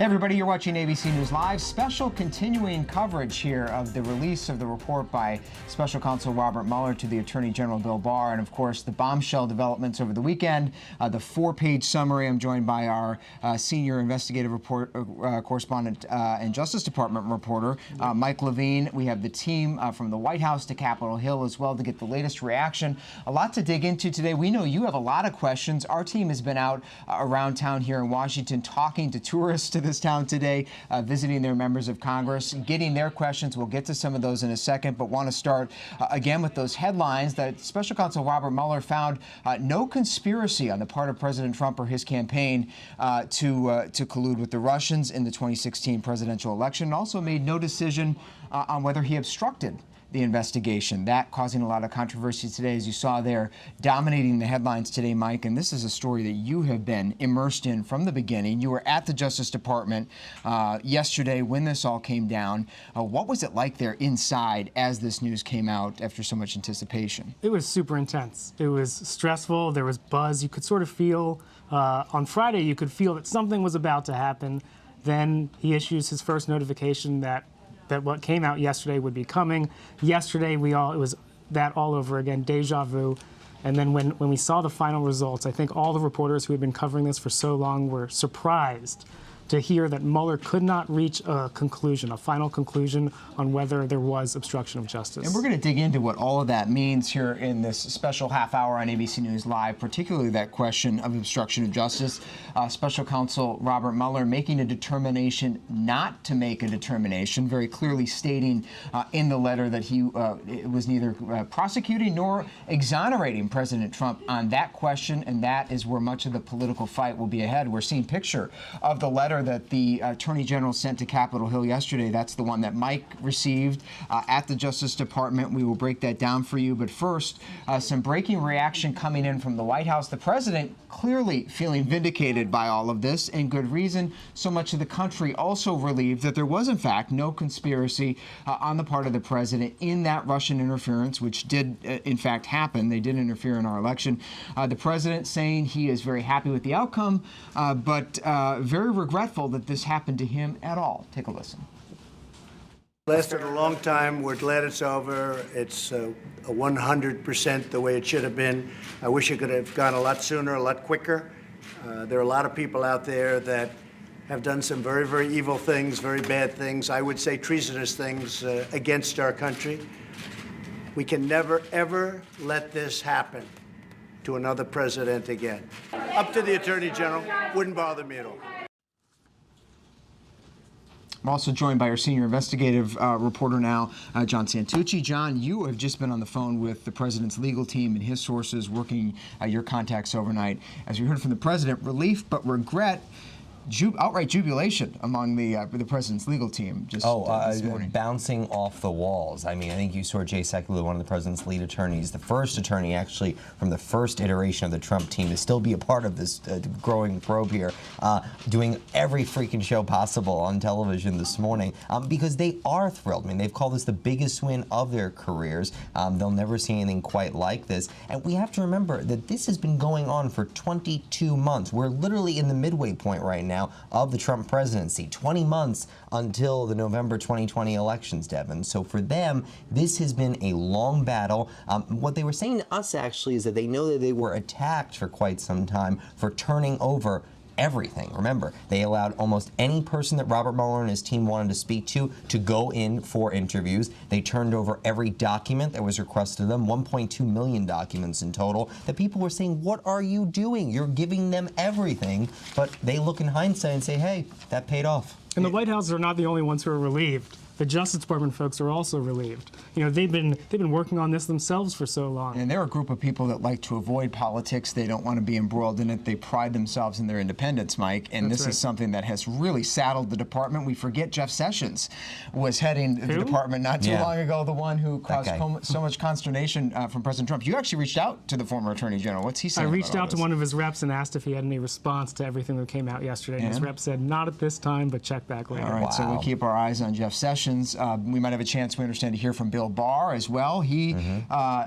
Hey everybody, you're watching ABC News Live. Special continuing coverage here of the release of the report by Special Counsel Robert Mueller to the Attorney General Bill Barr, and of course the bombshell developments over the weekend. The 4-page summary. I'm joined by our senior investigative correspondent and Justice Department reporter, Mike Levine. We have the team from the White House to Capitol Hill as well to get the latest reaction. A lot to dig into today. We know you have a lot of questions. Our team has been out around town here in Washington talking to tourists to this town today, visiting their members of Congress, getting their questions. We'll get to some of those in a second, but want to start again with those headlines that Special Counsel Robert Mueller found no conspiracy on the part of President Trump or his campaign to collude with the Russians in the 2016 presidential election, and also made no decision on whether he obstructed the investigation. That causing a lot of controversy today, as you saw there, dominating the headlines today, Mike. And this is a story that you have been immersed in from the beginning. You were at the Justice Department yesterday when this all came down. What was it like there inside as this news came out after so much anticipation? It was super intense. It was stressful. There was buzz. You could sort of feel, on Friday, you could feel that something was about to happen. Then he issues his first notification that what came out yesterday would be coming. Yesterday, it was that all over again, deja vu. And then when we saw the final results, I think all the reporters who had been covering this for so long were surprised to hear that Mueller could not reach a conclusion, a final conclusion on whether there was obstruction of justice. And we're going to dig into what all of that means here in this special half hour on ABC News Live, particularly that question of obstruction of justice. Special Counsel Robert Mueller making a determination not to make a determination, very clearly stating in the letter that he was neither prosecuting nor exonerating President Trump on that question, and that is where much of the political fight will be ahead. We're seeing a picture of the letter that the Attorney General sent to Capitol Hill yesterday. That's the one that Mike received at the Justice Department. We will break that down for you. But first, some breaking reaction coming in from the White House. The president clearly feeling vindicated by all of this, and good reason. So much of the country also relieved that there was, in fact, no conspiracy on the part of the president in that Russian interference, which did, in fact, happen. They did interfere in our election. The president saying he is very happy with the outcome, but very regretful that this happened to him at all. Take a listen. Lasted a long time. We're glad it's over. It's 100% the way it should have been. I wish it could have gone a lot sooner, a lot quicker. There are a lot of people out there that have done some very, very evil things, very bad things, I would say treasonous things against our country. We can never, ever let this happen to another president again. Up to the Attorney General. Wouldn't bother me at all. I'm also joined by our senior investigative reporter now, John Santucci. John, you have just been on the phone with the president's legal team and his sources working your contacts overnight. As we heard from the president, relief but regret, outright jubilation among the president's legal team just this morning. Bouncing off the walls. I mean, I think you saw Jay Sekulow, one of the president's lead attorneys, the first attorney actually from the first iteration of the Trump team to still be a part of this growing probe here, doing every freaking show possible on television this morning because they are thrilled. I mean, they've called this the biggest win of their careers. They'll never see anything quite like this. And we have to remember that this has been going on for 22 months. We're literally in the midway point right now of the Trump presidency, 20 months until the November 2020 elections, Devin. So for them, this has been a long battle. What they were saying to us, actually, is that they know that they were attacked for quite some time for turning over everything. Remember, they allowed almost any person that Robert Mueller and his team wanted to speak to go in for interviews. They turned over every document that was requested of them, 1.2 million documents in total, that people were saying, what are you doing? You're giving them everything. But they look in hindsight and say, hey, that paid off. And the White House are not the only ones who are relieved. The Justice Department folks are also relieved. You know, they've been working on this themselves for so long. And they're a group of people that like to avoid politics. They don't want to be embroiled in it. They pride themselves in their independence, Mike. And this is something that has really saddled the department. We forget Jeff Sessions was heading the department not too long ago, the one who caused so much consternation from President Trump. You actually reached out to the former Attorney General. What's he saying? I reached out to one of his reps and asked if he had any response to everything that came out yesterday. And his rep said, not at this time, but check back later. All right, so we keep our eyes on Jeff Sessions. investigations. We might have a chance, we understand, to hear from Bill Barr as well. He,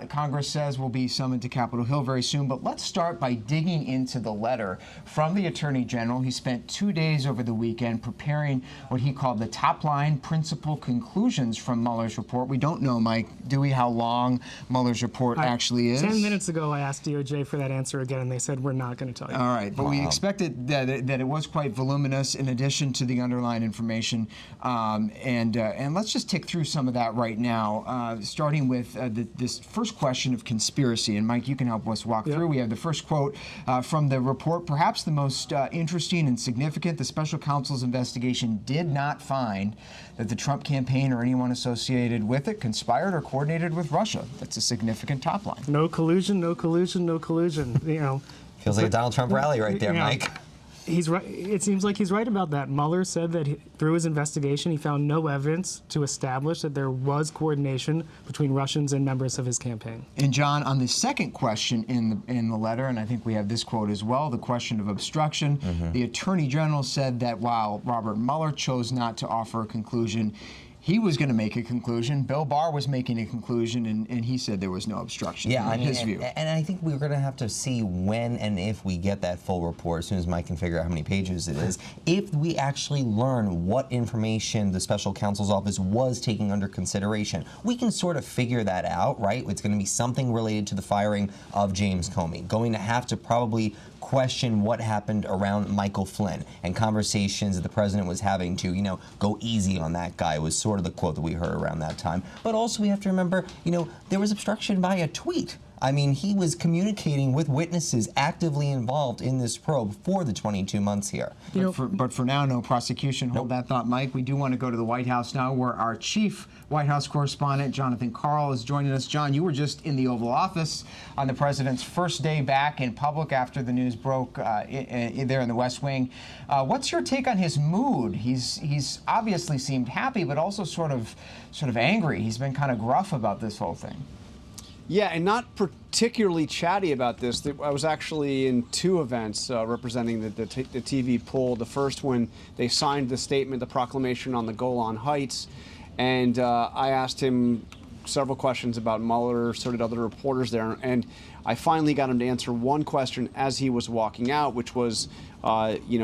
Congress says, will be summoned to Capitol Hill very soon. But let's start by digging into the letter from the Attorney General. He spent 2 days over the weekend preparing what he called the top-line principal conclusions from Mueller's report. We don't know, Mike, do we, how long Mueller's report actually is? 10 minutes ago, I asked DOJ for that answer again, and they said, we're not going to tell you. All right, but we expected that it was quite voluminous in addition to the underlying information. And let's just tick through some of that right now, starting with this first question of conspiracy. And Mike, you can help us walk through. We have the first quote from the report, perhaps the most interesting and significant. The special counsel's investigation did not find that the Trump campaign or anyone associated with it conspired or coordinated with Russia. That's a significant top line. No collusion, no collusion, no collusion. Feels like a Donald Trump rally right there, Mike. He's right. It seems like he's right about that. Mueller said that through his investigation, he found no evidence to establish that there was coordination between Russians and members of his campaign. And John, on the second question in the letter, and I think we have this quote as well, the question of obstruction, the Attorney General said that while Robert Mueller chose not to offer a conclusion, he was going to make a conclusion. Bill Barr was making a conclusion, and he said there was no obstruction in his view. And I think we're going to have to see when and if we get that full report, as soon as Mike can figure out how many pages it is, if we actually learn what information the special counsel's office was taking under consideration. We can sort of figure that out, right? It's going to be something related to the firing of James Comey. Going to have to probably question what happened around Michael Flynn and conversations that the president was having to, go easy on that guy was sort of the quote that we heard around that time. But also we have to remember, there was obstruction by a tweet. I mean, he was communicating with witnesses actively involved in this probe for the 22 months here. But for now, no prosecution. Hold that thought, Mike. We do want to go to the White House now, where our chief White House correspondent, Jonathan Karl, is joining us. John, you were just in the Oval Office on the president's first day back in public after the news broke there in the West Wing. What's your take on his mood? He's obviously seemed happy, but also sort of angry. He's been kind of gruff about this whole thing. Yeah, and not particularly chatty about this. I was actually in two events representing the TV poll. The first when they signed the statement, the proclamation on the Golan Heights, and I asked him several questions about Mueller, so did other reporters there, and I finally got him to answer one question as he was walking out, which was,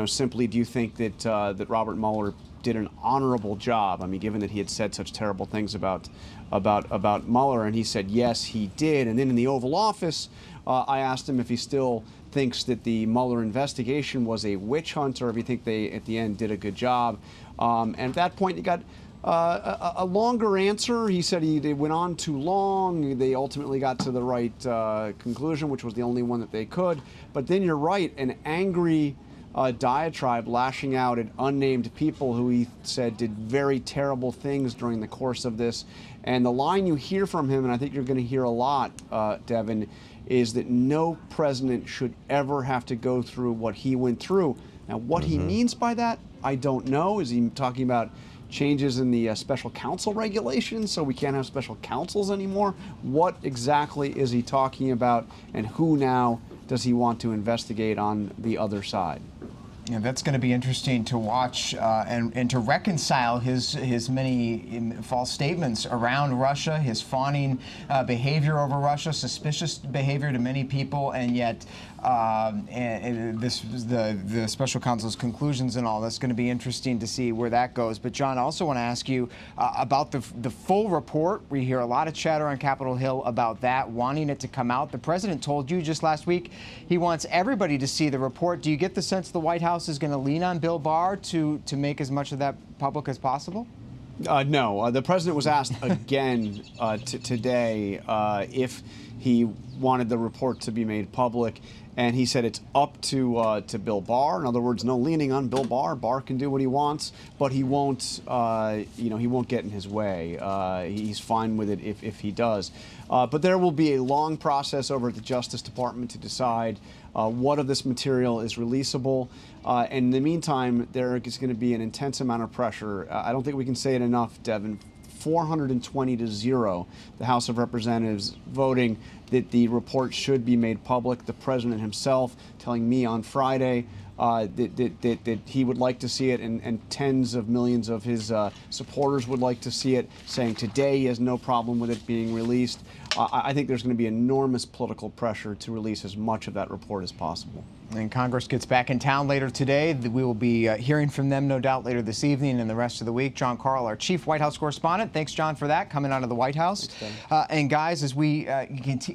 simply, do you think that Robert Mueller did an honorable job? I mean, given that he had said such terrible things about Mueller, and he said yes, he did. And then in the Oval Office, I asked him if he still thinks that the Mueller investigation was a witch hunt, or if he think they at the end did a good job. And at that point, he got a longer answer. He said they went on too long. They ultimately got to the right conclusion, which was the only one that they could. But then you're right, an angry diatribe lashing out at unnamed people who he said did very terrible things during the course of this. And the line you hear from him, and I think you're going to hear a lot, Devin, is that no president should ever have to go through what he went through. Now, what he means by that, I don't know. Is he talking about changes in the special counsel regulations so we can't have special counsels anymore? What exactly is he talking about, and who now does he want to investigate on the other side? Yeah, that's going to be interesting to watch and to reconcile his many false statements around Russia, his fawning behavior over Russia, suspicious behavior to many people, and yet the special counsel's conclusions and all. That's going to be interesting to see where that goes. But John, I also want to ask you about the full report. We hear a lot of chatter on Capitol Hill about that, wanting it to come out. The president told you just last week he wants everybody to see the report. Do you get the sense the White House is going to lean on Bill Barr to make as much of that public as possible? No. The president was asked again today if he wanted the report to be made public, and he said it's up to Bill Barr. In other words, no leaning on Bill Barr. Barr can do what he wants, but he won't. He won't get in his way. He's fine with it if he does. But there will be a long process over at the Justice Department to decide what of this material is releasable. And in the meantime, there is going to be an intense amount of pressure. I don't think we can say it enough, Devin. 420-0, the House of Representatives voting that the report should be made public. The president himself telling me on Friday that he would like to see it, and tens of millions of his supporters would like to see it, saying today he has no problem with it being released. I think there's going to be enormous political pressure to release as much of that report as possible. And Congress gets back in town later today. We will be hearing from them, no doubt, later this evening and the rest of the week. John Karl, our chief White House correspondent. Thanks, John, for that, coming out of the White House. Thanks, and guys, as we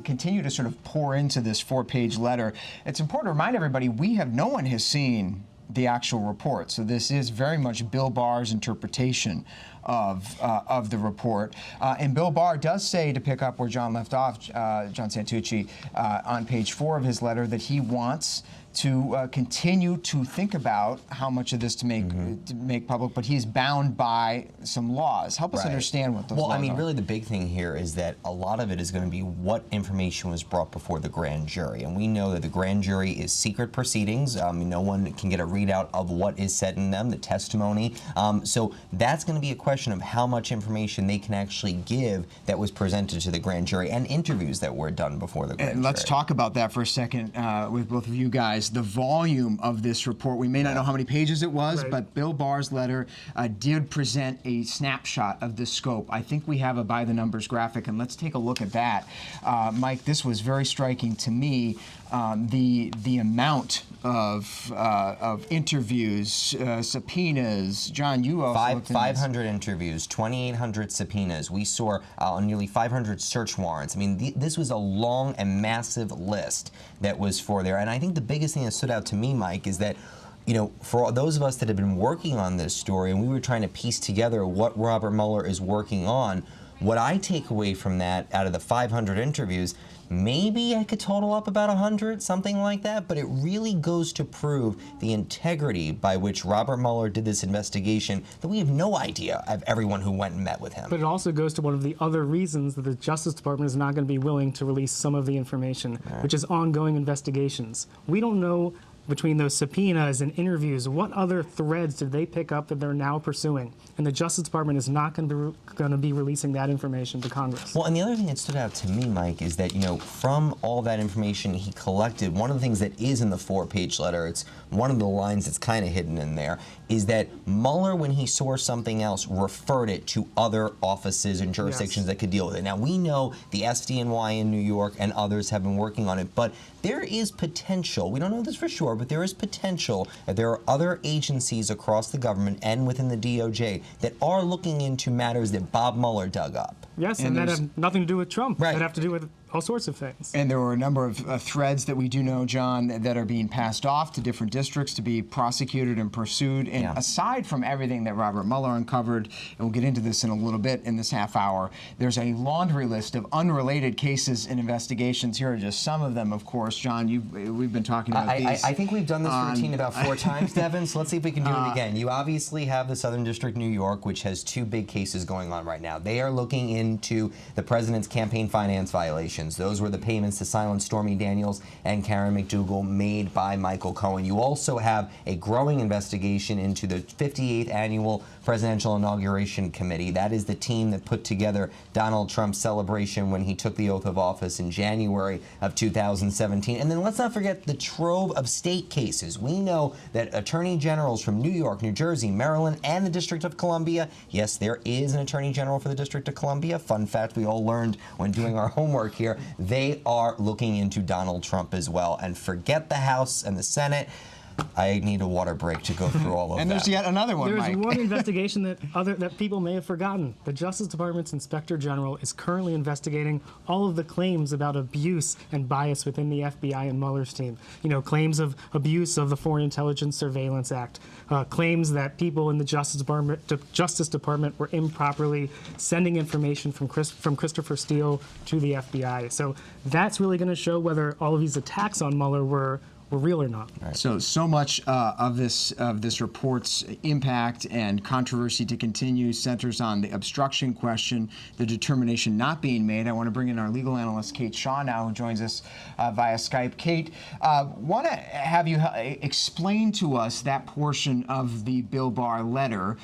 continue to sort of pour into this 4-page letter, it's important to remind everybody no one has seen the actual report. So this is very much Bill Barr's interpretation of the report. And Bill Barr does say, to pick up where John left off, John Santucci, on page 4 of his letter, that he wants to continue to think about how much of this to make public, but he's bound by some laws. Help us understand what those laws are. Well, I mean, really the big thing here is that a lot of it is going to be what information was brought before the grand jury. And we know that the grand jury is secret proceedings. No one can get a readout of what is said in them, the testimony. So that's going to be a question of how much information they can actually give that was presented to the grand jury, and interviews that were done before the grand jury. And let's talk about that for a second with both of you guys. The volume of this report, we may not know how many pages it was, but Bill Barr's letter did present a snapshot of the scope. I think we have a by the numbers graphic, and let's take a look at that. Mike, this was very striking to me. The amount of interviews, subpoenas. John, you also 500 interviews, 2,800 subpoenas. We saw nearly 500 search warrants. I mean, this was a long and massive list that was for there. And I think the biggest thing that stood out to me, Mike, is that, you know, for those of us that have been working on this story and we were trying to piece together what Robert Mueller is working on, what I take away from that, out of the 500 interviews, maybe I could total up about 100, something like that, but it really goes to prove the integrity by which Robert Mueller did this investigation, that we have no idea of everyone who went and met with him. But it also goes to one of the other reasons that the Justice Department is not going to be willing to release some of the information, which is ongoing investigations. We don't know, between those subpoenas and interviews, what other threads did they pick up that they're now pursuing? And the Justice Department is not going to be releasing that information to Congress. Well, and the other thing that stood out to me, Mike, is that, you know, from all that information he collected, one of the things that is in the 4-page letter, it's one of the lines that's kind of hidden in there, is that Mueller, when he saw something else, referred it to other offices and jurisdictions that could deal with it. Now, we know the SDNY in New York and others have been working on it, but there is potential, we don't know this for sure, but there is potential that there are other agencies across the government and within the DOJ that are looking into matters that Bob Mueller dug up. Yes, and that have nothing to do with Trump. Right. That have to do with all sorts of things. And there were a number of threads that we do know, John, that are being passed off to different districts to be prosecuted and pursued. And aside from everything that Robert Mueller uncovered, and we'll get into this in a little bit in this half hour, there's a laundry list of unrelated cases and investigations. Here are just some of them, of course. John, we've been talking about these. I think we've done this routine about 4 times, Devin, so let's see if we can do it again. You obviously have the Southern District, New York, which has 2 big cases going on right now. They are looking into the president's campaign finance violations. Those were the payments to silence Stormy Daniels and Karen McDougal made by Michael Cohen. You also have a growing investigation into the 58th Annual Presidential Inauguration Committee. That is the team that put together Donald Trump's celebration when he took the oath of office in January of 2017. And then let's not forget the trove of state cases. We know that attorney generals from New York, New Jersey, Maryland, and the District of Columbia, yes, there is an attorney general for the District of Columbia. Fun fact we all learned when doing our homework here. They are looking into Donald Trump as well. And forget the House and the Senate. I need a water break to go through all of that. And there's yet another one, Mike. There's one investigation that people may have forgotten. The Justice Department's Inspector General is currently investigating all of the claims about abuse and bias within the FBI and Mueller's team. You know, claims of abuse of the Foreign Intelligence Surveillance Act, claims that people in the Justice Department were improperly sending information from Christopher Steele to the FBI. So that's really going to show whether all of these attacks on Mueller were real or not. Right. So much of this report's impact and controversy to continue centers on the obstruction question, the determination not being made. I want to bring in our legal analyst, Kate Shaw, now, who joins us via Skype. Kate, want to have you explain to us that portion of the Bill Barr letter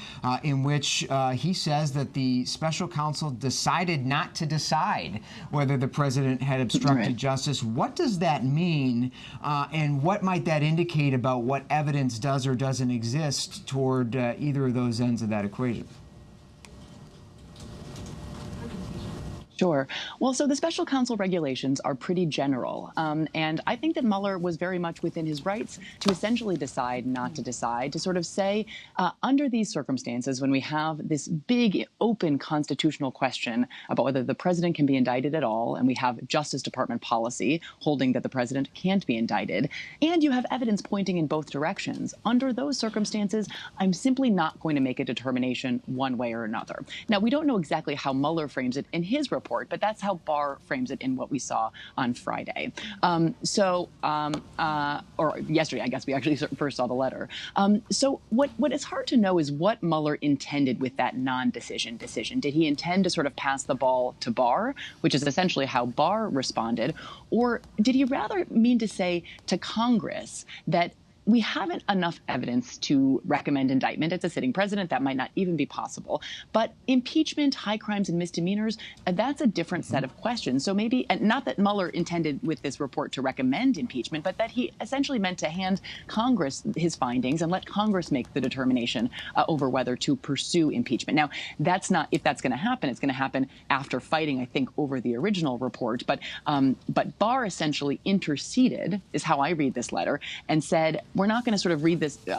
in which he says that the special counsel decided not to decide whether the president had obstructed justice. What does that mean, and And what might that indicate about what evidence does or doesn't exist toward either of those ends of that equation? Sure. Well, so the special counsel regulations are pretty general. And I think that Mueller was very much within his rights to essentially decide not to decide, to sort of say, under these circumstances, when we have this big, open constitutional question about whether the president can be indicted at all, and we have Justice Department policy holding that the president can't be indicted, and you have evidence pointing in both directions, under those circumstances, I'm simply not going to make a determination one way or another. Now, we don't know exactly how Mueller frames it in his report, but that's how Barr frames it in what we saw on Friday. Or yesterday, I guess we actually first saw the letter. So what is hard to know is what Mueller intended with that non-decision decision. Did he intend to sort of pass the ball to Barr, which is essentially how Barr responded, or did he rather mean to say to Congress that we haven't enough evidence to recommend indictment? It's a sitting president. That might not even be possible. But impeachment, high crimes and misdemeanors, that's a different set of questions. So maybe, and not that Mueller intended with this report to recommend impeachment, but that he essentially meant to hand Congress his findings and let Congress make the determination over whether to pursue impeachment. Now, that's not, if that's going to happen, it's going to happen after fighting, I think, over the original report. But Barr essentially interceded, is how I read this letter, and said, we're not going to sort of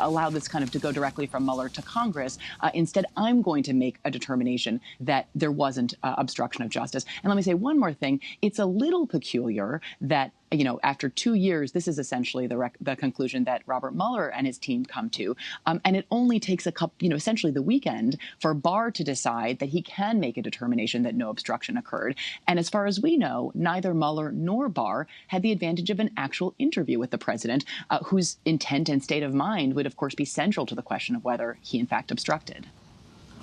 allow this kind of to go directly from Mueller to Congress. Instead, I'm going to make a determination that there wasn't obstruction of justice. And let me say one more thing. It's a little peculiar that, you know, after 2 years, this is essentially the conclusion that Robert Mueller and his team come to. And it only takes a couple, you know, essentially the weekend for Barr to decide that he can make a determination that no obstruction occurred. And as far as we know, neither Mueller nor Barr had the advantage of an actual interview with the president, whose intent and state of mind would, of course, be central to the question of whether he, in fact, obstructed.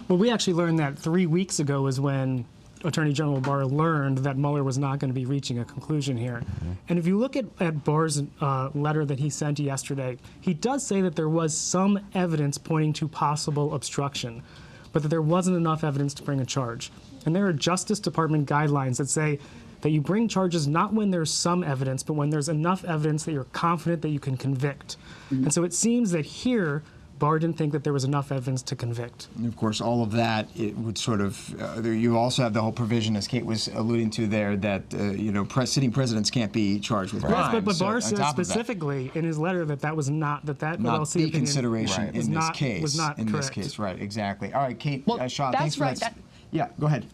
Well, we actually learned that 3 weeks ago is when Attorney General Barr learned that Mueller was not going to be reaching a conclusion here. And if you look at Barr's letter that he sent yesterday, he does say that there was some evidence pointing to possible obstruction, but that there wasn't enough evidence to bring a charge. And there are Justice Department guidelines that say that you bring charges not when there's some evidence, but when there's enough evidence that you're confident that you can convict. And so it seems that here, Barr didn't think that there was enough evidence to convict. And of course, all of that, it would sort of, you also have the whole provision, as Kate was alluding to there, that, you know, sitting presidents can't be charged with crimes. Yes, but Barr said specifically in his letter that that was not, that LLC not consideration opinion in this case. Was not correct. This case, right, exactly. All right, Kate, Shaw, that's thanks for right. that. Yeah, go ahead.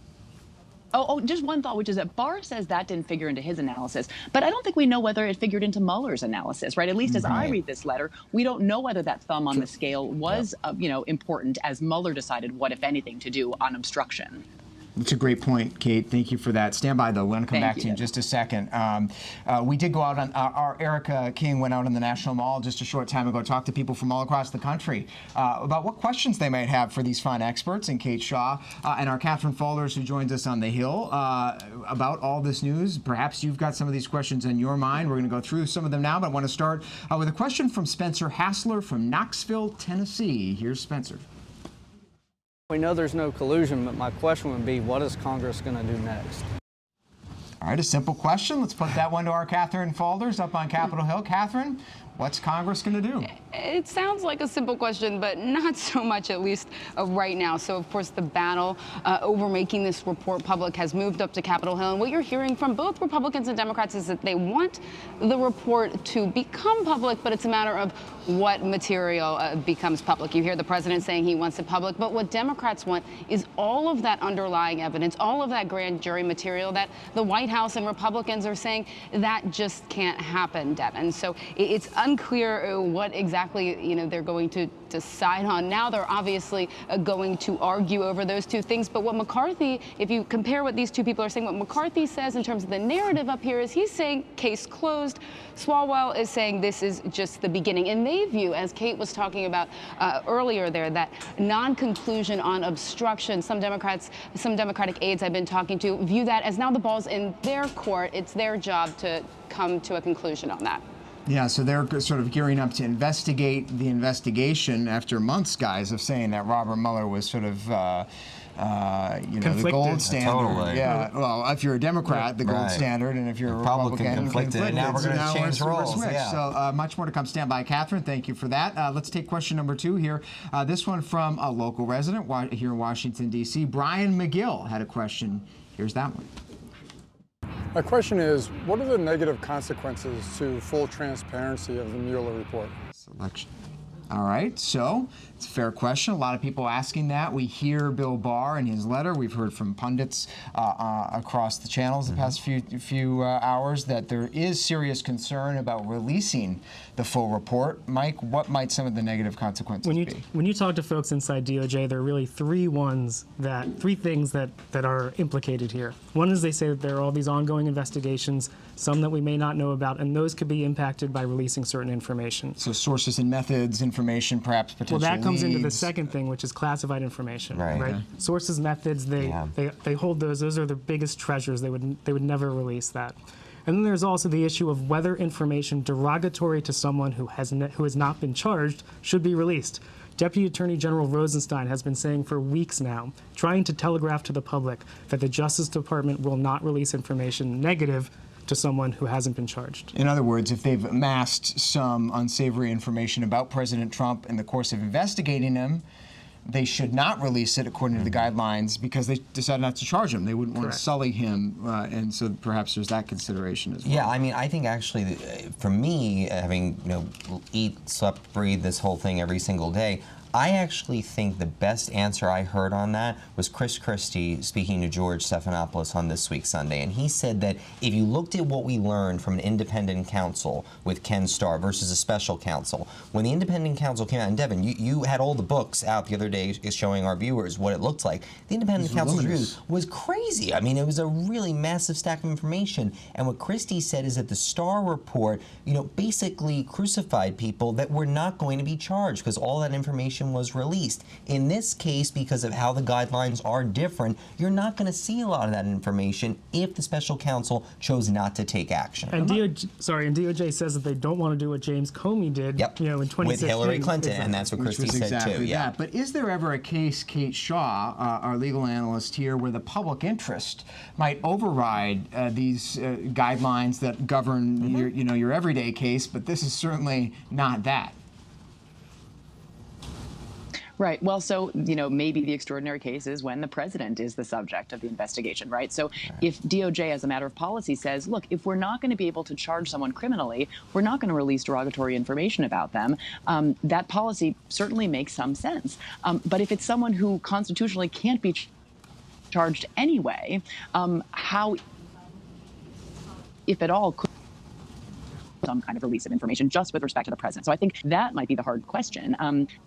Oh, just one thought, which is that Barr says that didn't figure into his analysis, but I don't think we know whether it figured into Mueller's analysis, right? At least as I read this letter, we don't know whether that thumb on the scale was, you know, important as Mueller decided what, if anything, to do on obstruction. That's a great point, Kate. Thank you for that. Stand by, though. We're going to come back to you in just a second. We did go out on our Erica King went out on the National Mall just a short time ago, talked to people from all across the country about what questions they might have for these fine experts, and Kate Shaw and our Catherine Falders, who joins us on the Hill, about all this news. Perhaps you've got some of these questions in your mind. We're going to go through some of them now, but I want to start with a question from Spencer Hassler from Knoxville, Tennessee. Here's Spencer. We know there's no collusion, but my question would be, what is Congress going to do next? All right, a simple question. Let's put that one to our Catherine Falders up on Capitol Hill. Catherine, what's Congress going to do? It sounds like a simple question, but not so much, at least right now. So, of course, the battle over making this report public has moved up to Capitol Hill. And what you're hearing from both Republicans and Democrats is that they want the report to become public, but it's a matter of what material becomes public. You hear the president saying he wants it public, but what Democrats want is all of that underlying evidence, all of that grand jury material that the White House and Republicans are saying that just can't happen, Devin. So it's unclear what exactly, you know, they're going to decide on. Now they're obviously going to argue over those two things. But what McCarthy, if you compare what these two people are saying, what McCarthy says in terms of the narrative up here is he's saying case closed. Swalwell is saying this is just the beginning. And they view, as Kate was talking about earlier there, that non-conclusion on obstruction. Some Democratic aides I've been talking to view that as now the ball's in their court. It's their job to come to a conclusion on that. Yeah, so they're sort of gearing up to investigate the investigation after months, guys, of saying that Robert Mueller was sort of the gold Conflicted. standard. Totally. Yeah. Well, if you're a Democrat, the gold Right. standard, and if you're a Republican, Republican, conflicted. And now we're So going to change we're roles. switched. Yeah. So much more to come. Stand by, Catherine. Thank you for that. Let's take question number 2 here. This one from a local resident here in Washington, D.C. Brian McGill had a question. Here's that one. My question is, what are the negative consequences to full transparency of the Mueller report? Selection. All right, so it's a fair question. A lot of people asking that. We hear Bill Barr in his letter. We've heard from pundits across the channels the past few hours that there is serious concern about releasing the full report. Mike, what might some of the negative consequences be? When you talk to folks inside DOJ, there are really three things that are implicated here. One is they say that there are all these ongoing investigations, some that we may not know about, and those could be impacted by releasing certain information. So sources and methods, information, perhaps potential Well, that comes into the leads. second thing, which is classified information. Right. Right. Okay. Sources, methods, they hold those. Those are the biggest treasures. They would never release that. And then there's also the issue of whether information derogatory to someone who has not been charged should be released. Deputy Attorney General Rosenstein has been saying for weeks now, trying to telegraph to the public that the Justice Department will not release information negative to someone who hasn't been charged. In other words, if they've amassed some unsavory information about President Trump in the course of investigating him, they should not release it according to the guidelines because they decided not to charge him. They wouldn't want to sully him, and so perhaps there's that consideration as well. Yeah, I mean, I think actually, for me, having eat, slept, breathe this whole thing every single day, I actually think the best answer I heard on that was Chris Christie speaking to George Stephanopoulos on This Week Sunday, and he said that if you looked at what we learned from an independent counsel with Ken Starr versus a special counsel, when the independent counsel came out, and Devin, you had all the books out the other day showing our viewers what it looked like. The independent counsel's review was crazy. I mean, it was a really massive stack of information, and what Christie said is that the Starr report, basically crucified people that were not going to be charged because all that information was released. In this case, because of how the guidelines are different, you're not going to see a lot of that information if the special counsel chose not to take action. And DOJ says that they don't want to do what James Comey did, in 2016. With Hillary Clinton, and that's what Christie said exactly too. Yeah. that. But is there ever a case, Kate Shaw, our legal analyst here, where the public interest might override these guidelines that govern your everyday case? But this is certainly not that. Right. Well, so, maybe the extraordinary case is when the president is the subject of the investigation, right? So if DOJ, as a matter of policy, says, look, if we're not going to be able to charge someone criminally, we're not going to release derogatory information about them, that policy certainly makes some sense. But if it's someone who constitutionally can't be charged anyway, how, if at all, could some kind of release of information just with respect to the president? So I think that might be the hard question.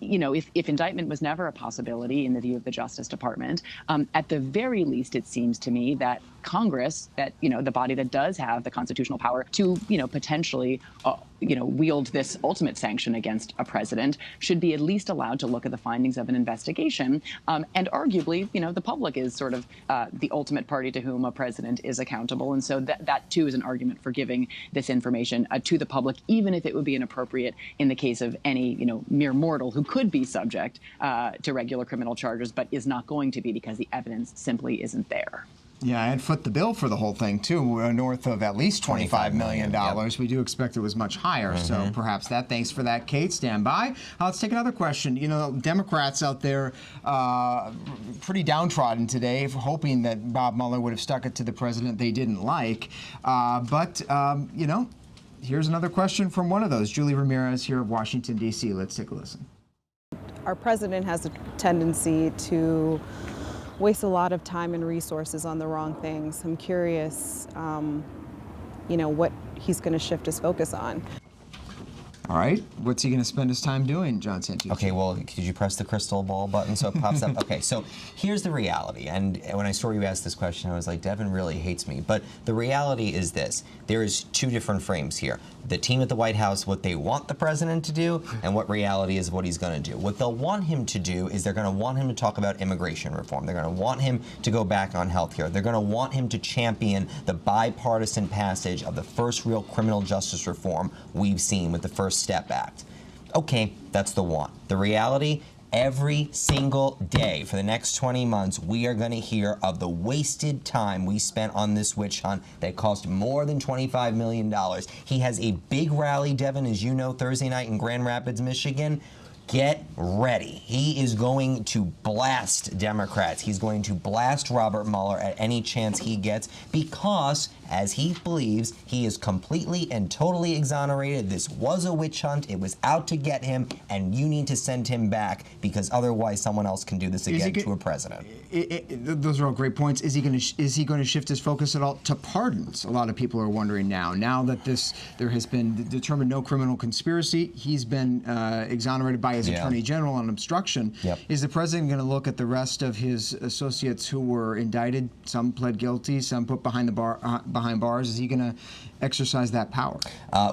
If indictment was never a possibility in the view of the Justice Department, at the very least, it seems to me that Congress, that, the body that does have the constitutional power to, potentially, wield this ultimate sanction against a president, should be at least allowed to look at the findings of an investigation. And arguably, the public is sort of the ultimate party to whom a president is accountable. And so that too is an argument for giving this information to the public, even if it would be inappropriate in the case of any, mere mortal who could be subject to regular criminal charges, but is not going to be because the evidence simply isn't there. Yeah, and foot the bill for the whole thing, too, north of at least $25 million. Yep. We do expect it was much higher, so perhaps that. Thanks for that, Kate. Stand by. Let's take another question. Democrats out there pretty downtrodden today, for hoping that Bob Mueller would have stuck it to the president they didn't like. Here's another question from one of those. Julie Ramirez here of Washington, D.C. Let's take a listen. Our president has a tendency to waste a lot of time and resources on the wrong things. I'm curious, what he's going to shift his focus on. All right. What's he going to spend his time doing, John Santucci? Okay, well, could you press the crystal ball button so it pops up? Okay, so here's the reality. And when I saw you ask this question, I was like, Devin really hates me. But the reality is this. There is two different frames here. The team at the White House, what they want the president to do, and what reality is what he's going to do. What they'll want him to do is they're going to want him to talk about immigration reform. They're going to want him to go back on health care. They're going to want him to champion the bipartisan passage of the first real criminal justice reform we've seen with the First Step Act. Okay, that's the want. The reality, Every single day for the next 20 months, we are going to hear of the wasted time we spent on this witch hunt that cost more than $25 million. He has a big rally, Devin, as you know, Thursday night in Grand Rapids, Michigan. Get ready. He is going to blast Democrats. He's going to blast Robert Mueller at any chance he gets because, as he believes, he is completely and totally exonerated. This was a witch hunt. It was out to get him, and you need to send him back because otherwise someone else can do this again to a president. Those are all great points. Is he going to shift his focus at all to pardons? A lot of people are wondering now. Now that there has been determined no criminal conspiracy, he's been exonerated by his Attorney General on obstruction. Is the president going to look at the rest of his associates who were indicted? Some pled guilty, some put behind bars. Is he going to exercise that power?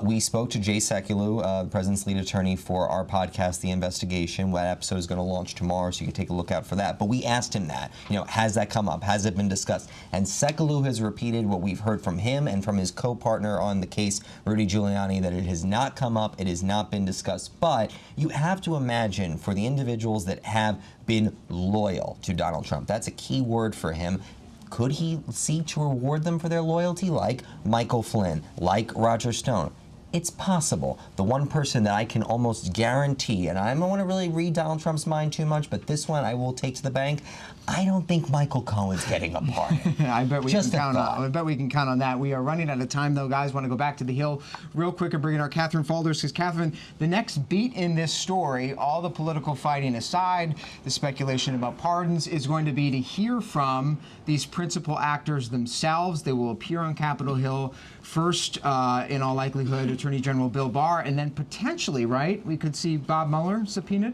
We spoke to Jay Sekulow, the president's lead attorney, for our podcast, The Investigation. That episode is going to launch tomorrow, so you can take a look out for that. But we asked him that. Has that come up? Has it been discussed? And Sekulow has repeated what we've heard from him and from his co-partner on the case, Rudy Giuliani, that it has not come up. It has not been discussed. But you have to imagine for the individuals that have been loyal to Donald Trump, that's a key word for him. Could he seek to reward them for their loyalty, like Michael Flynn, like Roger Stone? It's possible. The one person that I can almost guarantee, and I don't want to really read Donald Trump's mind too much, but this one I will take to the bank. I don't think Michael Cohen's getting a pardon. I bet we can count on that. We are running out of time, though, guys. Want to go back to the Hill real quick and bring in our Catherine Faulders, because Catherine, the next beat in this story, all the political fighting aside, the speculation about pardons, is going to be to hear from these principal actors themselves. They will appear on Capitol Hill first, in all likelihood, Attorney General Bill Barr, and then potentially, right, we could see Bob Mueller subpoenaed?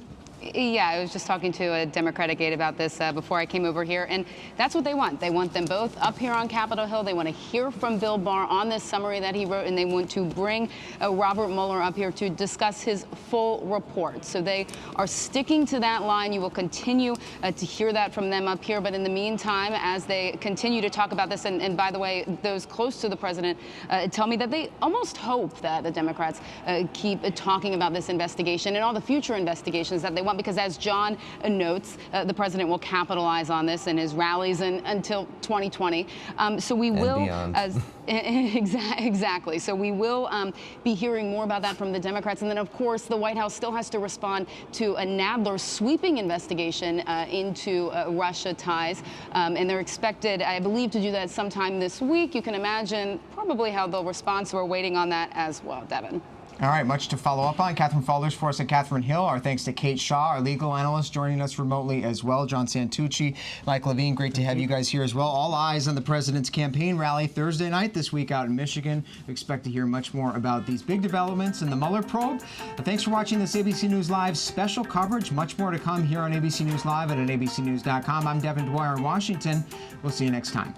Yeah, I was just talking to a Democratic aide about this before I came over here, and that's what they want. They want them both up here on Capitol Hill. They want to hear from Bill Barr on this summary that he wrote, and they want to bring Robert Mueller up here to discuss his full report. So they are sticking to that line. You will continue to hear that from them up here. But in the meantime, as they continue to talk about this, and by the way, those close to the president tell me that they almost hope that the Democrats keep talking about this investigation and all the future investigations that they want, because as John notes, the president will capitalize on this in his rallies until 2020. So we will, exactly. So we will be hearing more about that from the Democrats. And then, of course, the White House still has to respond to a Nadler sweeping investigation into Russia ties. And they're expected, I believe, to do that sometime this week. You can imagine probably how they'll respond. So we're waiting on that as well, Devin. All right, much to follow up on. Catherine Faulders for us and Catherine Hill. Our thanks to Kate Shaw, our legal analyst, joining us remotely as well. John Santucci, Mike Levine, great to have you guys here as well. All eyes on the president's campaign rally Thursday night this week out in Michigan. We expect to hear much more about these big developments in the Mueller probe. Thanks for watching this ABC News Live special coverage. Much more to come here on ABC News Live and at abcnews.com. I'm Devin Dwyer in Washington. We'll see you next time.